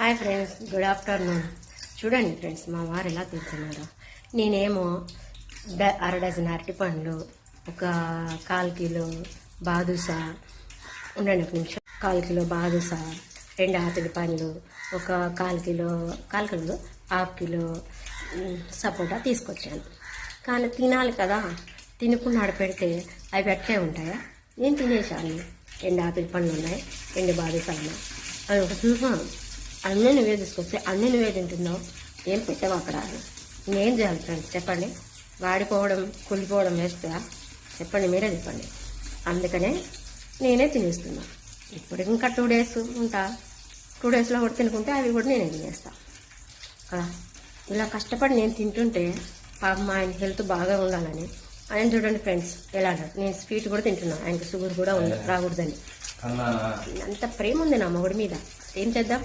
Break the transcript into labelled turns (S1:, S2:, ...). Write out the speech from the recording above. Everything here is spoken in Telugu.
S1: Hi friends, good afternoon. చూడండి ఫ్రెండ్స్, మా వారు ఎలా తింటున్నారో. నేనేమో అర డజన్ అరటిపండ్లు, ఒక 1/4 కిలో బాదుషా, ఉండండి ఒక నిమిషం, 1/4 కిలో బాదుషా, 2 ఆపిల్ పండ్లు, ఒక 1/4 కిలో 1/2 కిలో సపోటా తీసుకొచ్చాను. కానీ తినాలి కదా, తినకుండా ఆడపెడితే అవి అట్లే ఉంటాయా? నేను తినేసాను. 2 ఆపిల్ పండ్లు ఉన్నాయి, 2 బాదుషా ఉన్నాయి. అది ఒక చూసాను. అన్నీ నువ్వే తీసుకొస్తే అన్నీ నువ్వే తింటున్నావు, ఏం పెట్టావు అక్కడ? నేనేం చేయాలి ఫ్రెండ్స్ చెప్పండి? వాడిపోవడం కుళ్ళిపోవడం వేస్తుందా? చెప్పండి, మీరే చెప్పండి. అందుకనే నేనే తినేస్తున్నా. ఇప్పుడు ఇంకా 2 డేస్ ఉంటా. 2 డేస్లో కూడా తినుకుంటే అవి కూడా నేనే తినేస్తాను కదా. ఇలా కష్టపడి నేను తింటుంటే పాపం ఆయన హెల్త్ బాగా ఉండాలని. ఆయన చూడండి ఫ్రెండ్స్ ఎలా అంటారు. నేను స్వీట్ కూడా తింటున్నాను, ఆయనకి షుగర్ కూడా ఉంది రాకూడదని. అంత ప్రేమ ఉంది నా మొగుడి మీద. ఏం చేద్దాం?